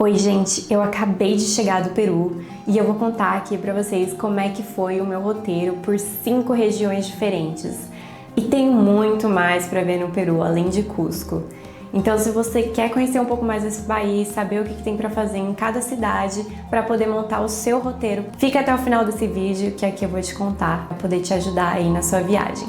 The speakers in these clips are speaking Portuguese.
Oi gente, eu acabei de chegar do Peru e eu vou contar aqui pra vocês como é que foi o meu roteiro por 5 regiões diferentes. E tem muito mais pra ver no Peru, além de Cusco. Então se você quer conhecer um pouco mais desse país, saber o que tem pra fazer em cada cidade, pra poder montar o seu roteiro, fica até o final desse vídeo que aqui eu vou te contar, pra poder te ajudar aí na sua viagem.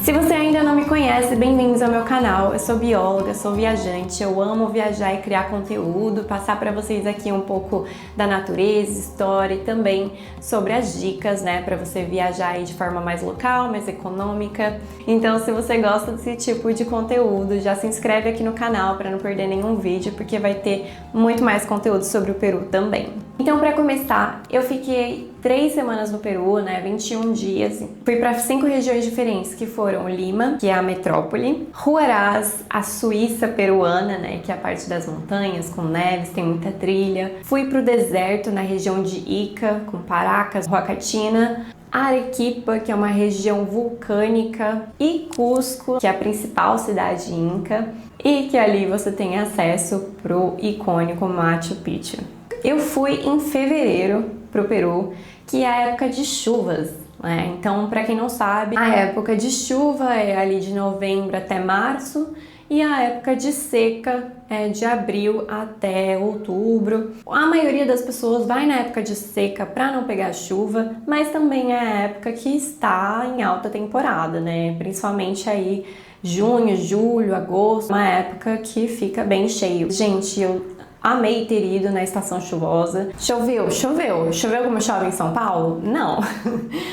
Se você ainda não me conhece, bem-vindos ao meu canal. Eu sou bióloga, sou viajante, eu amo viajar e criar conteúdo, passar para vocês aqui um pouco da natureza, história e também sobre as dicas, né, para você viajar aí de forma mais local, mais econômica. Então, se você gosta desse tipo de conteúdo, já se inscreve aqui no canal para não perder nenhum vídeo, porque vai ter muito mais conteúdo sobre o Peru também. Então, para começar, eu fiquei 3 semanas no Peru, né, 21 dias. Fui para 5 regiões diferentes, que foram Lima, que é a metrópole, Huaraz, a Suíça peruana, né, que é a parte das montanhas, com neves, tem muita trilha. Fui para o deserto, na região de Ica, com Paracas, Huacatina, Arequipa, que é uma região vulcânica, e Cusco, que é a principal cidade inca, e que ali você tem acesso pro icônico Machu Picchu. Eu fui em fevereiro pro Peru, que é a época de chuvas, né? Então, para quem não sabe, a época de chuva é ali de novembro até março e a época de seca é de abril até outubro. A maioria das pessoas vai na época de seca para não pegar chuva, mas também é a época que está em alta temporada, né? Principalmente aí junho, julho, agosto, uma época que fica bem cheio. Gente, eu amei ter ido na estação chuvosa. Choveu como chove em São Paulo? Não.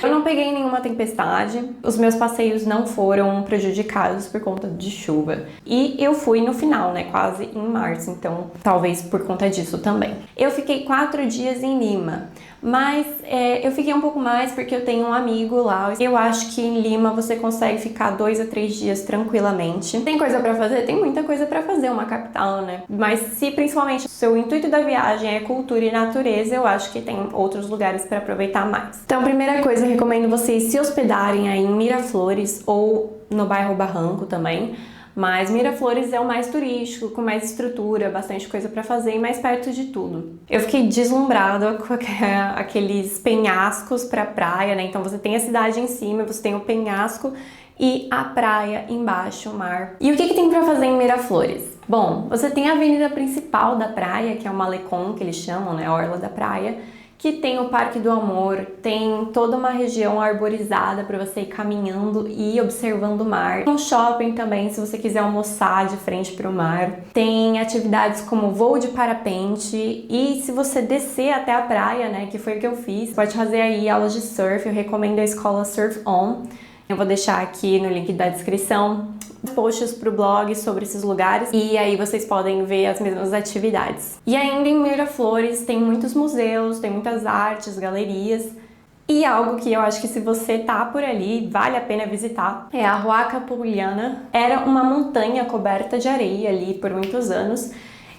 Eu não peguei nenhuma tempestade, os meus passeios não foram prejudicados por conta de chuva. E eu fui no final, né, quase em março, então talvez por conta disso também. Eu fiquei 4 dias em Lima, mas eu fiquei um pouco mais porque eu tenho um amigo lá. Eu acho que em Lima você consegue ficar 2 a 3 dias tranquilamente. Tem coisa pra fazer? Tem muita coisa pra fazer, uma capital, né? Mas se principalmente o seu intuito da viagem é cultura e natureza, eu acho que tem outros lugares para aproveitar mais. Então, primeira coisa, eu recomendo vocês se hospedarem aí em Miraflores ou no bairro Barranco também. Mas Miraflores é o mais turístico, com mais estrutura, bastante coisa para fazer e mais perto de tudo. Eu fiquei deslumbrada com aqueles penhascos para praia, né? Então você tem a cidade em cima, você tem o penhasco e a praia embaixo, o mar. E o que tem para fazer em Miraflores? Bom, você tem a avenida principal da praia, que é o Malecón, que eles chamam, né? A orla da praia, que tem o Parque do Amor, tem toda uma região arborizada para você ir caminhando e observando o mar. Um shopping também, se você quiser almoçar de frente para o mar. Tem atividades como voo de parapente e se você descer até a praia, né, que foi o que eu fiz, pode fazer aí aulas de surf. Eu recomendo a escola Surf On. Eu vou deixar aqui no link da descrição posts pro blog sobre esses lugares e aí vocês podem ver as mesmas atividades. E ainda em Miraflores tem muitos museus, tem muitas artes, galerias e algo que eu acho que se você tá por ali vale a pena visitar é a Huaca Pugliana. Era uma montanha coberta de areia ali por muitos anos.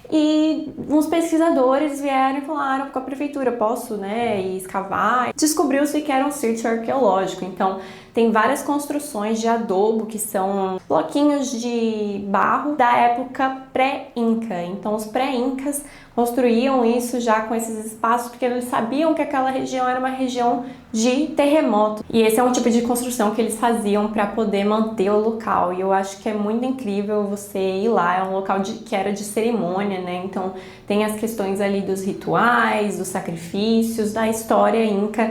E uns pesquisadores vieram e falaram com a prefeitura, posso, né, ir escavar? Descobriu-se que era um sítio arqueológico, então tem várias construções de adobo que são bloquinhos de barro da época pré-inca. Então os pré-incas construíam isso já com esses espaços porque eles sabiam que aquela região era uma região de terremoto. E esse é um tipo de construção que eles faziam para poder manter o local. E eu acho que é muito incrível você ir lá. É um local que era de cerimônia, né? Então tem as questões ali dos rituais, dos sacrifícios, da história inca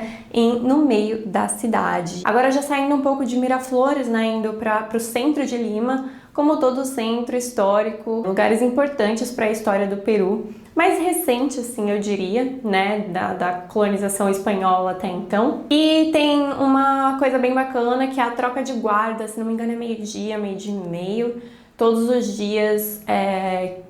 no meio da cidade. Agora já saindo um pouco de Miraflores, né? Indo para o centro de Lima, como todo centro histórico, lugares importantes para a história do Peru. Mais recente, assim, eu diria, né, da colonização espanhola até então. E tem uma coisa bem bacana que é a troca de guarda, se não me engano é meio-dia, meio-dia e meio. Todos os dias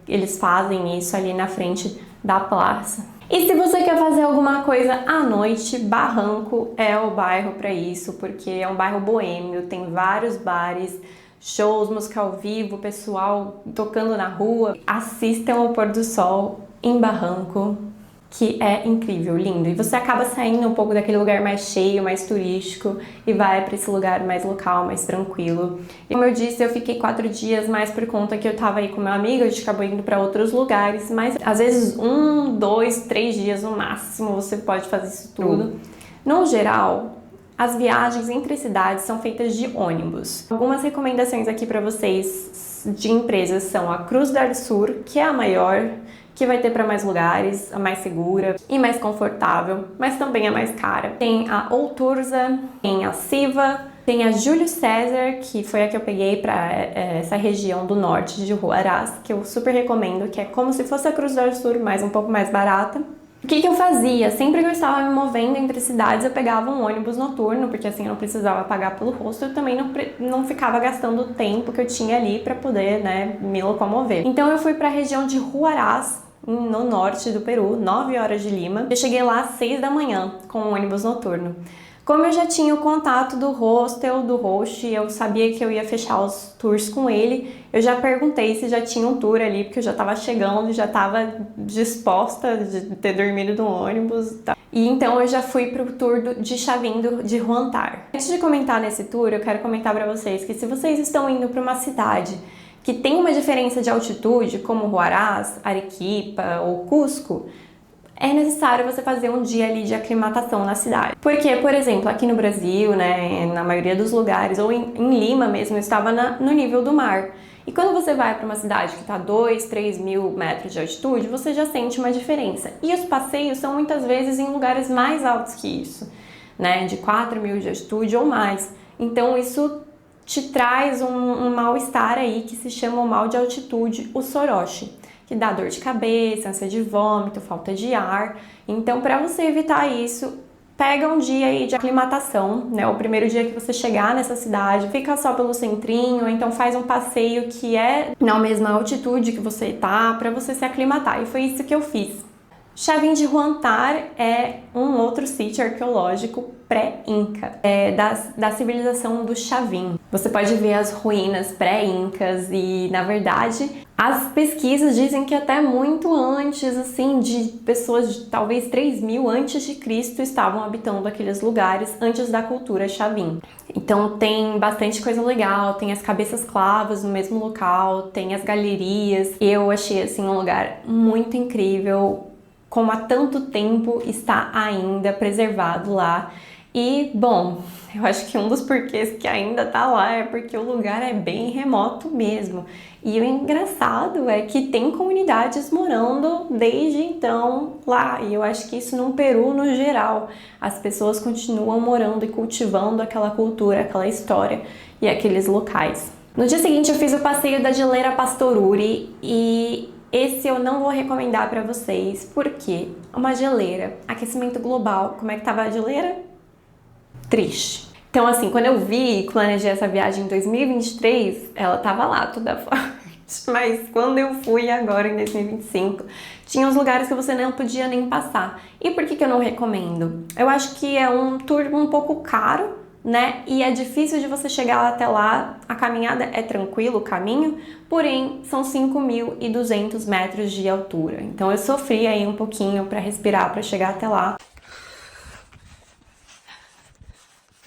eles fazem isso ali na frente da praça. E se você quer fazer alguma coisa à noite, Barranco é o bairro para isso, porque é um bairro boêmio, tem vários bares, shows, música ao vivo, pessoal tocando na rua. Assistam ao pôr do sol em Barranco, que é incrível, lindo. E você acaba saindo um pouco daquele lugar mais cheio, mais turístico e vai para esse lugar mais local, mais tranquilo. E como eu disse, eu fiquei 4 dias mais por conta que eu tava aí com meu amigo, a gente acabou indo para outros lugares, mas às vezes 1, 2, 3 dias no máximo você pode fazer isso tudo. No geral, as viagens entre cidades são feitas de ônibus. Algumas recomendações aqui para vocês de empresas são a Cruz del Sur, que é a maior, que vai ter para mais lugares, a mais segura e mais confortável, mas também é mais cara. Tem a Olturza, tem a Siva, tem a Júlio César, que foi a que eu peguei para essa região do norte de Huaraz, que eu super recomendo, que é como se fosse a Cruz del Sur, mas um pouco mais barata. O que eu fazia? Sempre que eu estava me movendo entre cidades, eu pegava um ônibus noturno, porque assim eu não precisava pagar pelo rosto, eu também não ficava gastando o tempo que eu tinha ali para poder, né, me locomover. Então eu fui para a região de Huaraz, no norte do Peru, 9 horas de Lima. Eu cheguei lá às 6 da manhã com um ônibus noturno. Como eu já tinha o contato do hostel, do host, eu sabia que eu ia fechar os tours com ele, eu já perguntei se já tinha um tour ali, porque eu já estava chegando, já estava disposta de ter dormido no ônibus e tal. E então eu já fui pro tour de Chavim de Huantar. Antes de comentar nesse tour, eu quero comentar para vocês que se vocês estão indo para uma cidade que tem uma diferença de altitude, como Huaraz, Arequipa ou Cusco, é necessário você fazer um dia ali de aclimatação na cidade. Porque, por exemplo, aqui no Brasil, né, na maioria dos lugares, ou em Lima mesmo, eu estava no nível do mar. E quando você vai para uma cidade que está a 2, 3 mil metros de altitude, você já sente uma diferença. E os passeios são muitas vezes em lugares mais altos que isso, né, de 4 mil de altitude ou mais. Então isso te traz um mal-estar aí que se chama o mal de altitude, o soroche, que dá dor de cabeça, ânsia de vômito, falta de ar. Então, para você evitar isso, pega um dia aí de aclimatação, né? O primeiro dia que você chegar nessa cidade, fica só pelo centrinho, ou então faz um passeio que é na mesma altitude que você tá, para você se aclimatar. E foi isso que eu fiz. Chavim de Huantar é um outro sítio arqueológico pré-inca, da civilização do Chavim. Você pode ver as ruínas pré-incas e, na verdade, as pesquisas dizem que até muito antes, assim, de pessoas de talvez 3 mil antes de Cristo estavam habitando aqueles lugares antes da cultura Chavim. Então tem bastante coisa legal, tem as cabeças clavas no mesmo local, tem as galerias. Eu achei, assim, um lugar muito incrível, como há tanto tempo está ainda preservado lá. E, bom, eu acho que um dos porquês que ainda tá lá é porque o lugar é bem remoto mesmo. E o engraçado é que tem comunidades morando desde então lá. E eu acho que isso no Peru, no geral, as pessoas continuam morando e cultivando aquela cultura, aquela história e aqueles locais. No dia seguinte eu fiz o passeio da geleira Pastoruri e esse eu não vou recomendar para vocês, porque uma geleira, aquecimento global, como é que tava a geleira? Triste. Então assim, quando eu vi e planejei essa viagem em 2023, ela tava lá toda forte, mas quando eu fui agora em 2025, tinha uns lugares que você não podia nem passar. E por que eu não recomendo? Eu acho que é um tour um pouco caro, né? E é difícil de você chegar até lá, a caminhada é tranquilo, o caminho, porém são 5.200 metros de altura. Então eu sofri aí um pouquinho para respirar, para chegar até lá.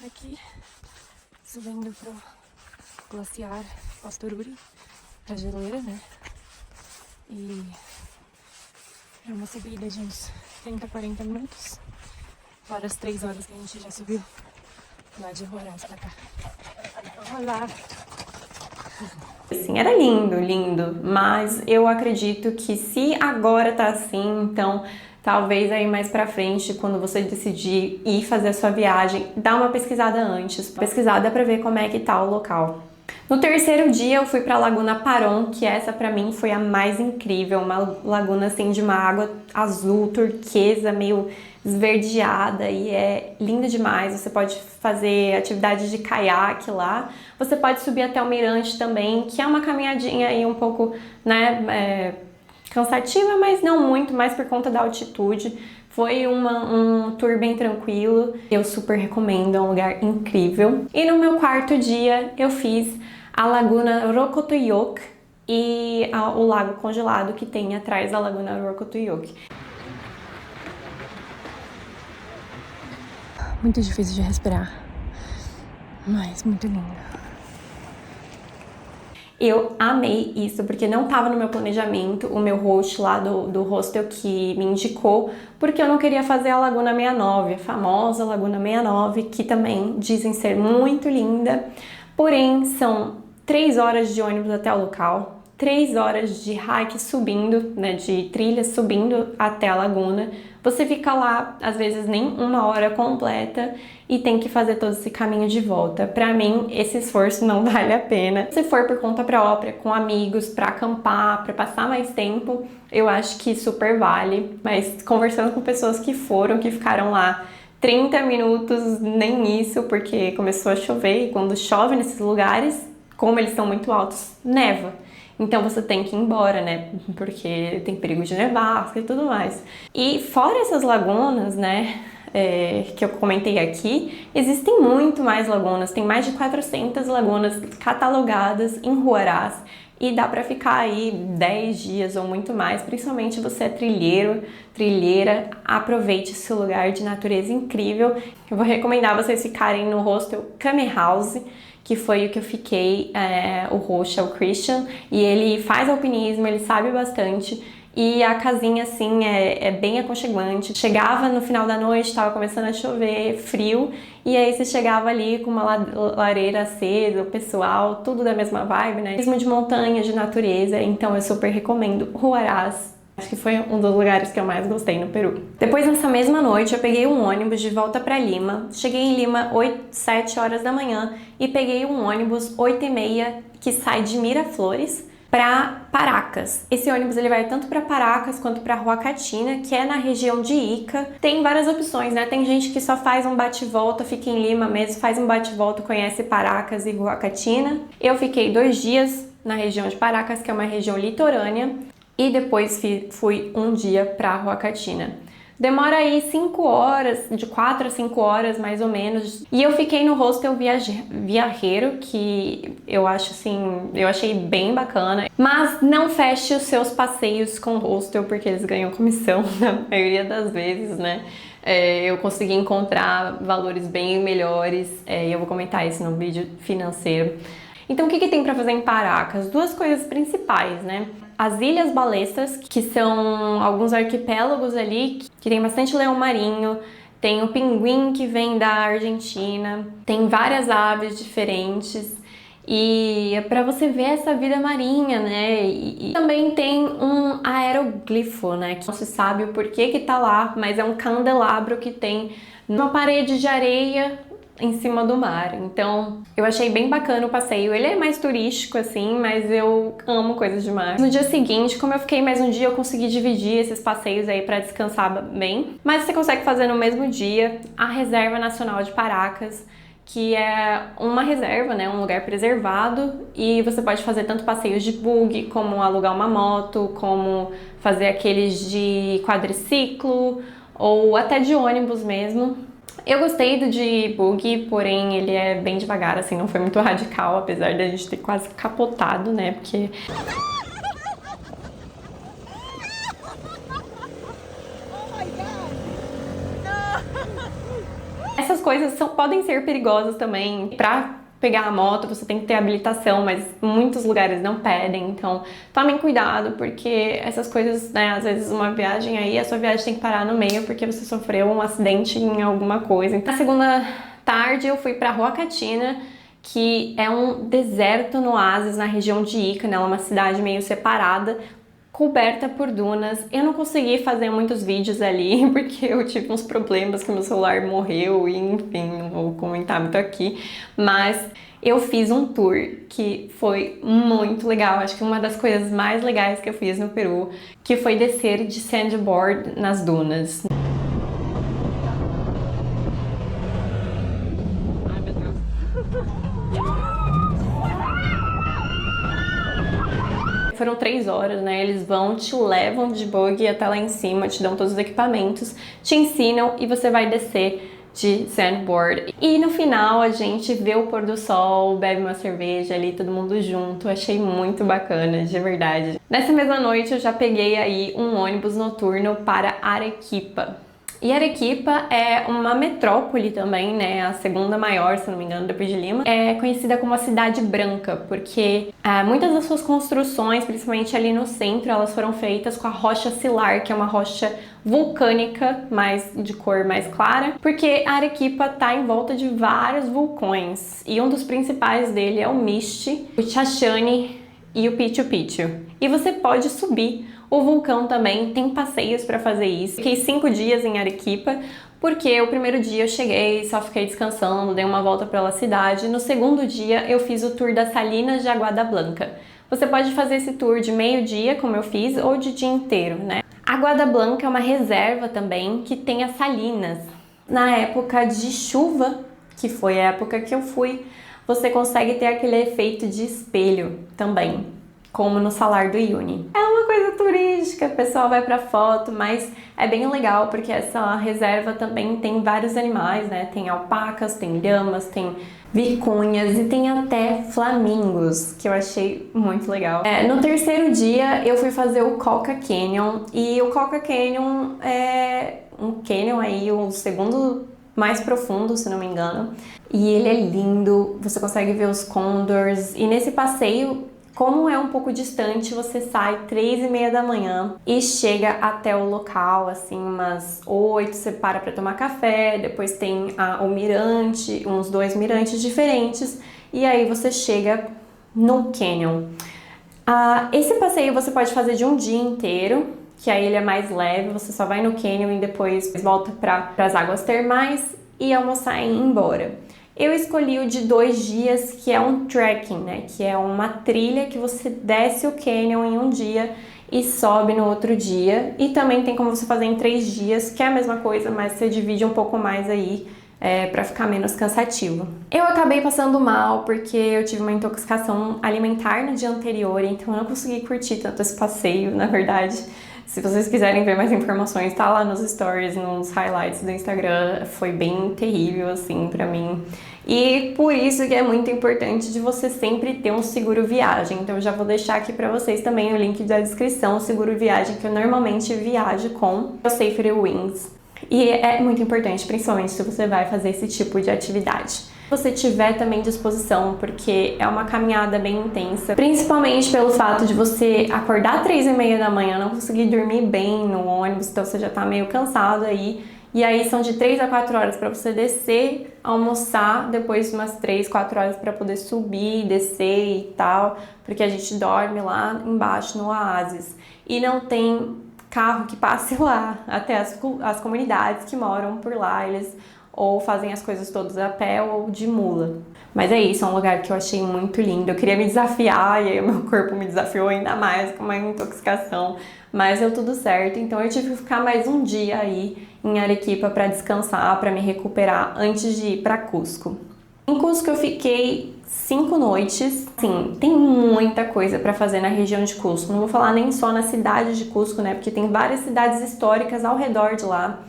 Aqui, subindo pro glaciar Pastoruri, a geleira, né? E é uma subida de uns 30, 40 minutos, fora as 3 horas que a gente já subiu lá de Huaraz pra cá. Olá! Assim, era lindo, lindo, mas eu acredito que se agora tá assim, então talvez aí mais pra frente, quando você decidir ir fazer a sua viagem, dá uma pesquisada antes, pesquisada pra ver como é que tá o local. No terceiro dia eu fui pra Laguna Paron, que essa pra mim foi a mais incrível, uma laguna assim de uma água azul, turquesa, meio esverdeada e é linda demais. Você pode fazer atividade de caiaque lá, você pode subir até o mirante também, que é uma caminhadinha aí um pouco, né, cansativa, mas não muito, mais por conta da altitude. Foi um tour bem tranquilo, eu super recomendo, é um lugar incrível. E no meu quarto dia eu fiz a Laguna Rokotuyok e o lago congelado que tem atrás da Laguna Rokotuyok. muito difícil de respirar, mas muito lindo. Eu amei isso, porque não estava no meu planejamento, o meu host lá do hostel que me indicou, porque eu não queria fazer a Laguna 69, a famosa Laguna 69, que também dizem ser muito linda, porém são 3 horas de ônibus até o local, 3 horas de hike subindo, né, de trilha subindo até a laguna. Você fica lá, às vezes, nem 1 hora completa e tem que fazer todo esse caminho de volta. Pra mim, esse esforço não vale a pena. Se for por conta própria, com amigos, pra acampar, pra passar mais tempo, eu acho que super vale. Mas conversando com pessoas que foram, que ficaram lá 30 minutos, nem isso, porque começou a chover e quando chove nesses lugares, como eles são muito altos, neva. Então você tem que ir embora, né? Porque tem perigo de nevasca e tudo mais. E fora essas lagunas, né? Que eu comentei aqui, existem muito mais lagunas. Tem mais de 400 lagunas catalogadas em Huaraz. E dá pra ficar aí 10 dias ou muito mais, principalmente você é trilheiro, trilheira, aproveite esse lugar de natureza incrível. Eu vou recomendar vocês ficarem no hostel Kame House, que foi o que eu fiquei, o host é o Christian, e ele faz alpinismo, ele sabe bastante, e a casinha, assim, é bem aconchegante. Chegava no final da noite, tava começando a chover, frio, e aí você chegava ali com uma lareira acesa, o pessoal, tudo da mesma vibe, né? Mesmo de montanha, de natureza, então eu super recomendo Huaraz. Acho que foi um dos lugares que eu mais gostei no Peru. Depois, nessa mesma noite, eu peguei um ônibus de volta para Lima. Cheguei em Lima 7 horas da manhã e peguei um ônibus 8h30 que sai de Miraflores para Paracas. Esse ônibus ele vai tanto para Paracas quanto para Huacatina, que é na região de Ica. Tem várias opções, né? Tem gente que só faz um bate-volta, fica em Lima mesmo, faz um bate-volta, conhece Paracas e Huacatina. Eu fiquei 2 dias na região de Paracas, que é uma região litorânea, e depois fui um dia para Huacatina. Demora aí 5 horas, de 4 a 5 horas mais ou menos. E eu fiquei no hostel Viajeiro, que eu acho assim, eu achei bem bacana. Mas não feche os seus passeios com o hostel, porque eles ganham comissão na maioria das vezes, né? Eu consegui encontrar valores bem melhores, e eu vou comentar isso no vídeo financeiro. Então o que tem para fazer em Paracas? 2 coisas principais, né? As Ilhas Balesas, que são alguns arquipélagos ali, que tem bastante leão marinho, tem o pinguim que vem da Argentina, tem várias aves diferentes, e é para você ver essa vida marinha, né? E também tem um aeroglifo, né? Que não se sabe o porquê que tá lá, mas é um candelabro que tem numa parede de areia em cima do mar. Então, eu achei bem bacana o passeio. Ele é mais turístico, assim, mas eu amo coisas de mar. No dia seguinte, como eu fiquei mais um dia, eu consegui dividir esses passeios aí pra descansar bem. Mas você consegue fazer no mesmo dia a Reserva Nacional de Paracas, que é uma reserva, né, um lugar preservado, e você pode fazer tanto passeios de buggy, como alugar uma moto, como fazer aqueles de quadriciclo, ou até de ônibus mesmo. Eu gostei do de buggy, porém ele é bem devagar, assim, não foi muito radical, apesar da gente ter quase capotado, né, porque... Essas coisas podem ser perigosas também. Pra pegar a moto você tem que ter habilitação, mas muitos lugares não pedem, então tomem cuidado, porque essas coisas, né, às vezes uma viagem aí, a sua viagem tem que parar no meio porque você sofreu um acidente em alguma coisa. Então, na segunda tarde eu fui pra Huacatina, que é um deserto no oásis na região de Ica, né, ela é uma cidade meio separada, coberta por dunas. Eu não consegui fazer muitos vídeos ali, porque eu tive uns problemas que meu celular morreu e enfim, não vou comentar muito aqui, mas eu fiz um tour que foi muito legal, acho que uma das coisas mais legais que eu fiz no Peru, que foi descer de sandboard nas dunas. Foram 3 horas, né? Eles te levam de buggy até lá em cima, te dão todos os equipamentos, te ensinam e você vai descer de sandboard. E no final a gente vê o pôr do sol, bebe uma cerveja ali, todo mundo junto. Achei muito bacana, de verdade. Nessa mesma noite eu já peguei aí um ônibus noturno para Arequipa. E Arequipa é uma metrópole também, né? A segunda maior, se não me engano, depois de Lima. É conhecida como a Cidade Branca, porque muitas das suas construções, principalmente ali no centro, elas foram feitas com a rocha silar, que é uma rocha vulcânica, mais de cor mais clara, porque a Arequipa está em volta de vários vulcões, e um dos principais dele é o Misti, o Chachani e o Pichu Pichu. E você pode subir o vulcão também, tem passeios para fazer isso. Fiquei 5 dias em Arequipa, porque o primeiro dia eu cheguei, só fiquei descansando, dei uma volta pela cidade. No segundo dia eu fiz o tour das Salinas de Aguada Blanca. Você pode fazer esse tour de meio-dia, como eu fiz, ou de dia inteiro, né? Aguada Blanca é uma reserva também que tem as salinas. Na época de chuva, que foi a época que eu fui, você consegue ter aquele efeito de espelho também, como no Salar do Uyuni. É uma coisa turística, o pessoal vai pra foto, mas é bem legal porque essa reserva também tem vários animais, né? Tem alpacas, tem lhamas, tem vicunhas e tem até flamingos, que eu achei muito legal. No terceiro dia eu fui fazer o Colca Canyon, e o Colca Canyon é um canyon aí, o segundo mais profundo, se não me engano, e ele é lindo, você consegue ver os condors, e nesse passeio, como é um pouco distante, você sai 3h30 da manhã e chega até o local, assim, umas 8, você para pra tomar café, depois tem o mirante, uns 2 mirantes diferentes, e aí você chega no canyon. Esse passeio você pode fazer de um dia inteiro, que aí ele é mais leve, você só vai no canyon e depois volta para as águas termais e almoçar e ir embora. Eu escolhi o de 2 dias, que é um trekking, né? Que é uma trilha que você desce o canyon em um dia e sobe no outro dia. E também tem como você fazer em 3 dias, que é a mesma coisa, mas você divide um pouco mais aí para ficar menos cansativo. Eu acabei passando mal porque eu tive uma intoxicação alimentar no dia anterior, então eu não consegui curtir tanto esse passeio, na verdade. Se vocês quiserem ver mais informações, tá lá nos stories, nos highlights do Instagram. Foi bem terrível, assim, pra mim. E por isso que é muito importante de você sempre ter um seguro viagem. Então eu já vou deixar aqui pra vocês também o link da descrição, o seguro viagem que eu normalmente viajo com, o Safety Wings. E é muito importante, principalmente se você vai fazer esse tipo de atividade. Se você tiver também disposição, porque é uma caminhada bem intensa, principalmente pelo fato de você acordar 3h30 da manhã, não conseguir dormir bem no ônibus, então você já tá meio cansado aí, e aí são de 3 a 4 horas para você descer, almoçar, depois umas 3, 4 horas para poder subir, descer e tal, porque a gente dorme lá embaixo no oásis, e não tem carro que passe lá, até as comunidades que moram por lá, eles ou fazem as coisas todas a pé ou de mula. Mas é isso, é um lugar que eu achei muito lindo. Eu queria me desafiar e aí o meu corpo me desafiou ainda mais com uma intoxicação, mas deu tudo certo. Então eu tive que ficar mais um dia aí em Arequipa para descansar, para me recuperar antes de ir para Cusco. Em Cusco eu fiquei 5 noites. Sim, tem muita coisa para fazer na região de Cusco. Não vou falar nem só na cidade de Cusco, né? Porque tem várias cidades históricas ao redor de lá,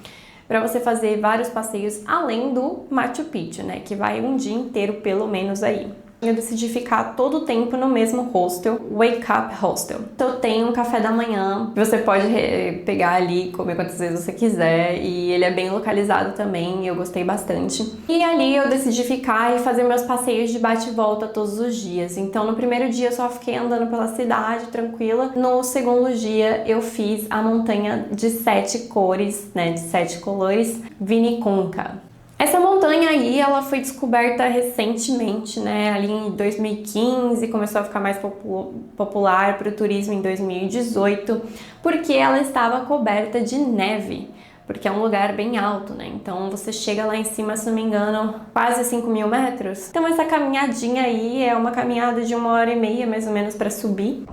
para você fazer vários passeios, além do Machu Picchu, né, que vai um dia inteiro pelo menos aí. Eu decidi ficar todo o tempo no mesmo hostel, Wake Up Hostel. Então tem um café da manhã, você pode pegar ali e comer quantas vezes você quiser, e ele é bem localizado também, eu gostei bastante. E ali eu decidi ficar e fazer meus passeios de bate e volta todos os dias. Então no primeiro dia eu só fiquei andando pela cidade, tranquila. No segundo dia eu fiz a montanha de 7 cores, né, de 7 colores, Vinicunca. Essa montanha aí, ela foi descoberta recentemente, né, ali em 2015, começou a ficar mais popular para o turismo em 2018, porque ela estava coberta de neve, porque é um lugar bem alto, né, então você chega lá em cima, se não me engano, quase 5.000 metros. Então essa caminhadinha aí é uma caminhada de 1h30, mais ou menos, para subir.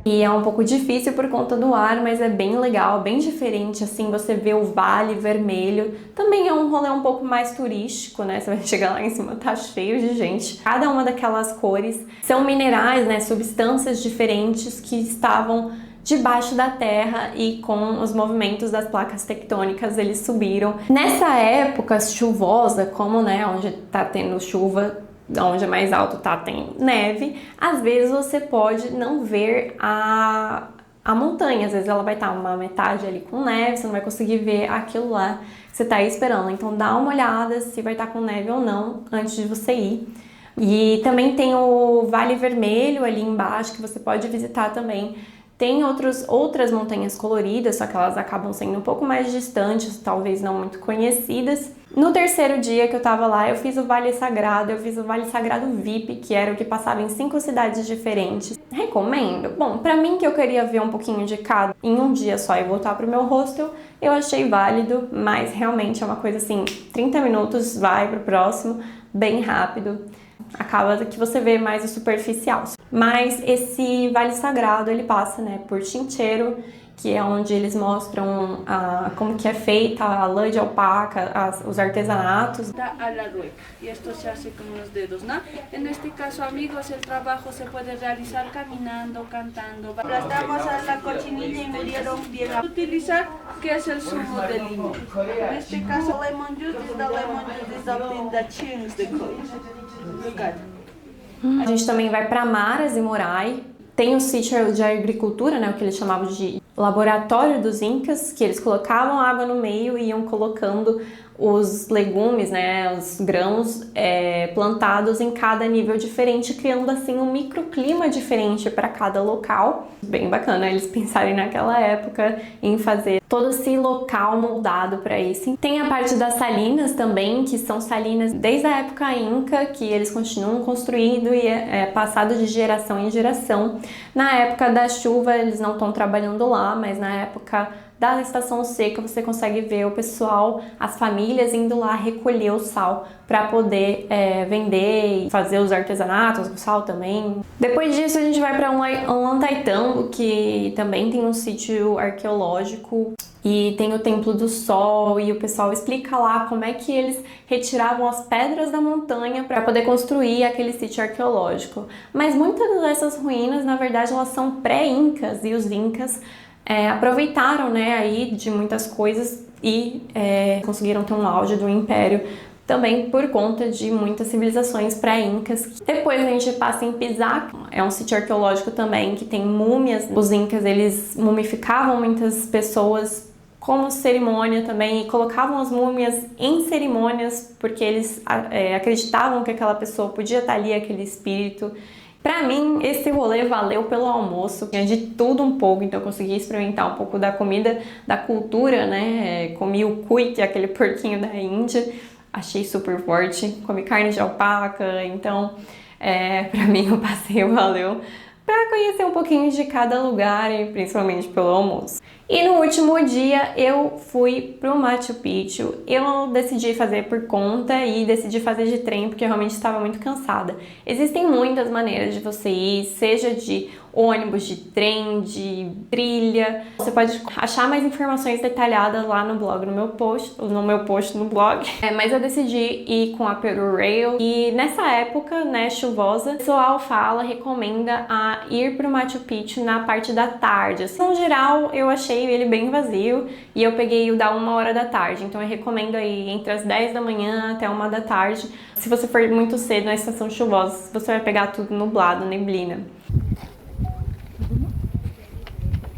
E é um pouco difícil por conta do ar, mas é bem legal, bem diferente, assim, você vê o Vale Vermelho. Também é um rolê um pouco mais turístico, né? Você vai chegar lá em cima, tá cheio de gente. Cada uma daquelas cores são minerais, né? Substâncias diferentes que estavam debaixo da terra, e com os movimentos das placas tectônicas eles subiram. Nessa época chuvosa, como, né, onde tá tendo chuva onde é mais alto tem neve, às vezes você pode não ver a montanha, às vezes ela vai estar uma metade ali com neve, você não vai conseguir ver aquilo lá que você está esperando. Então dá uma olhada se vai estar com neve ou não antes de você ir. E também tem o Vale Vermelho ali embaixo que você pode visitar também. Tem outras montanhas coloridas, só que elas acabam sendo um pouco mais distantes, talvez não muito conhecidas. No terceiro dia que eu tava lá, eu fiz o Vale Sagrado, eu fiz o Vale Sagrado VIP, que era o que passava em 5 cidades diferentes. Recomendo? Bom, pra mim que eu queria ver um pouquinho de cada em um dia só e voltar pro meu hostel, eu achei válido, mas realmente é uma coisa assim, 30 minutos, vai pro próximo, bem rápido. Acaba que você vê mais o superficial. Mas esse Vale Sagrado, ele passa, né, por Chinchero, que é onde eles mostram como que é feita a lã de alpaca, os artesanatos. A la rueca, y esto se hace con los dedos, ¿no? En este caso, amigos, el trabajo se puede realizar caminando, cantando. Las damas a la cochinilla y murieron bien. Utilizar, que es el zumo de limón. En este caso, lemon juice is the lemon juice is something that changes the color. Look at it. A gente também vai para Maras e Morai. Tem o sítio de agricultura, né, o que eles chamavam de laboratório dos Incas, que eles colocavam água no meio e iam colocando os legumes, né, os grãos plantados em cada nível diferente, criando assim um microclima diferente para cada local. Bem bacana eles pensarem naquela época em fazer todo esse local moldado para isso. Tem a parte das salinas também, que são salinas desde a época Inca, que eles continuam construindo e é passado de geração em geração. Na época da chuva eles não estão trabalhando lá, mas na época da estação seca você consegue ver o pessoal, as famílias indo lá recolher o sal para poder vender e fazer os artesanatos do sal também. Depois disso a gente vai para Ollantaytambo, que também tem um sítio arqueológico e tem o Templo do Sol, e o pessoal explica lá como é que eles retiravam as pedras da montanha para poder construir aquele sítio arqueológico. Mas muitas dessas ruínas, na verdade, elas são pré-incas, e os incas aproveitaram, né, aí de muitas coisas e conseguiram ter um auge do império também por conta de muitas civilizações pré-incas. Depois a gente passa em Pisac, é um sítio arqueológico também que tem múmias. Os incas, eles mumificavam muitas pessoas como cerimônia também, e colocavam as múmias em cerimônias porque eles acreditavam que aquela pessoa podia estar ali, aquele espírito. Pra mim, esse rolê valeu pelo almoço, tinha de tudo um pouco, então eu consegui experimentar um pouco da comida, da cultura, né? Comi o cuy, que é aquele porquinho da Índia, achei super forte, comi carne de alpaca, então pra mim o passeio valeu pra conhecer um pouquinho de cada lugar e principalmente pelo almoço. E no último dia eu fui pro Machu Picchu. Eu decidi fazer por conta e decidi fazer de trem porque eu realmente estava muito cansada. Existem muitas maneiras de você ir, seja de ônibus, de trem, de trilha. Você pode achar mais informações detalhadas lá no blog, no meu post no blog. Mas eu decidi ir com a Peru Rail e nessa época, né, chuvosa, o pessoal recomenda a ir pro Machu Picchu na parte da tarde. Assim, no geral, eu achei ele bem vazio e eu peguei o da 1h da tarde, então eu recomendo aí entre as 10 da manhã até 1 da tarde. Se você for muito cedo na estação chuvosa, você vai pegar tudo nublado, neblina.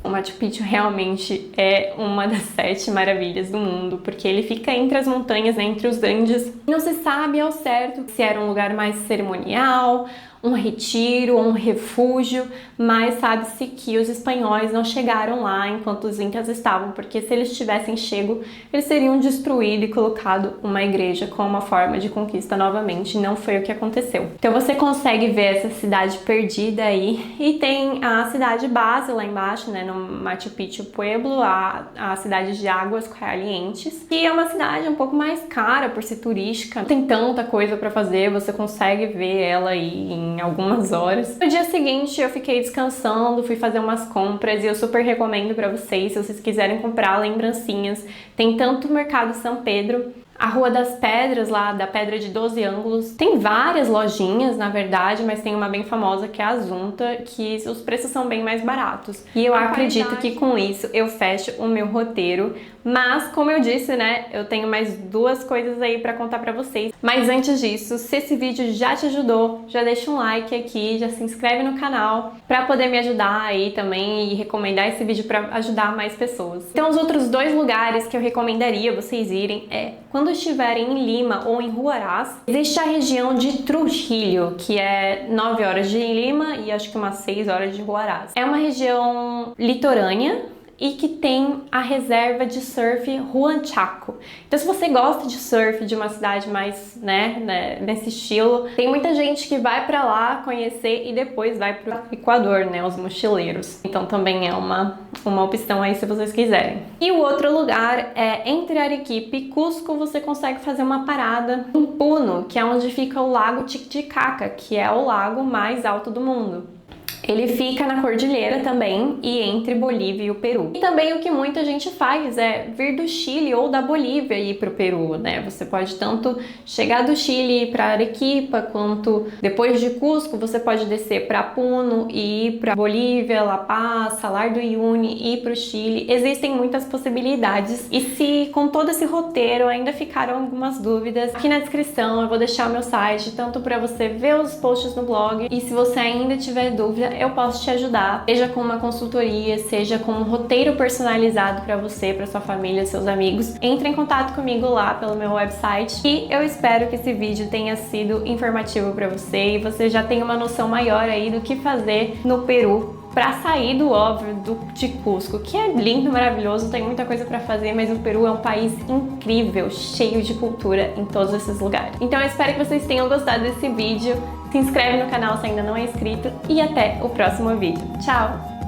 O Machu Picchu realmente é uma das 7 maravilhas do mundo, porque ele fica entre as montanhas, né, entre os Andes. Não se sabe ao certo se era um lugar mais cerimonial, um retiro, um refúgio, mas sabe-se que os espanhóis não chegaram lá enquanto os incas estavam, porque se eles tivessem chego, eles teriam destruído e colocado uma igreja como uma forma de conquista novamente. Não foi o que aconteceu. Então você consegue ver essa cidade perdida aí, e tem a cidade base lá embaixo, né, no Machu Picchu Pueblo, a cidade de Águas Calientes, que é uma cidade um pouco mais cara por ser turística. Não tem tanta coisa para fazer, você consegue ver ela aí em algumas horas. No dia seguinte eu fiquei descansando, fui fazer umas compras e eu super recomendo para vocês, se vocês quiserem comprar lembrancinhas. Tem tanto o Mercado São Pedro, A Rua das Pedras, lá da Pedra de 12 Ângulos, tem várias lojinhas, na verdade, mas tem uma bem famosa que é a Zunta, que os preços são bem mais baratos. E eu acredito que com isso eu fecho o meu roteiro. Mas, como eu disse, né, eu tenho mais duas coisas aí pra contar pra vocês. Mas antes disso, se esse vídeo já te ajudou, já deixa um like aqui, já se inscreve no canal pra poder me ajudar aí também e recomendar esse vídeo pra ajudar mais pessoas. Então, os outros dois lugares que eu recomendaria vocês irem é, quando estiverem em Lima ou em Huaraz, existe a região de Trujillo, que é 9 horas de Lima e acho que umas 6 horas de Huaraz. É uma região litorânea e que tem a reserva de surf Juan Chaco. Então, se você gosta de surf, de uma cidade mais, nesse estilo, tem muita gente que vai pra lá conhecer e depois vai pro Equador, né, os mochileiros. Então, também é uma opção aí se vocês quiserem. E o outro lugar é entre Arequipa e Cusco, você consegue fazer uma parada em Puno, que é onde fica o Lago Titicaca, que é o lago mais alto do mundo. Ele fica na cordilheira também e entre Bolívia e o Peru. E também o que muita gente faz é vir do Chile ou da Bolívia e ir pro Peru, né? Você pode tanto chegar do Chile e ir para Arequipa, quanto depois de Cusco você pode descer para Puno e ir para Bolívia, La Paz, Salar do Uyuni e ir pro Chile. Existem muitas possibilidades. E se com todo esse roteiro ainda ficaram algumas dúvidas, aqui na descrição eu vou deixar o meu site, tanto para você ver os posts no blog, e se você ainda tiver dúvida, eu posso te ajudar, seja com uma consultoria, seja com um roteiro personalizado para você, para sua família, seus amigos. Entre em contato comigo lá pelo meu website e eu espero que esse vídeo tenha sido informativo para você e você já tenha uma noção maior aí do que fazer no Peru para sair do óbvio de Cusco, que é lindo, maravilhoso, tem muita coisa para fazer, mas o Peru é um país incrível, cheio de cultura em todos esses lugares. Então eu espero que vocês tenham gostado desse vídeo. Se inscreve no canal se ainda não é inscrito e até o próximo vídeo. Tchau!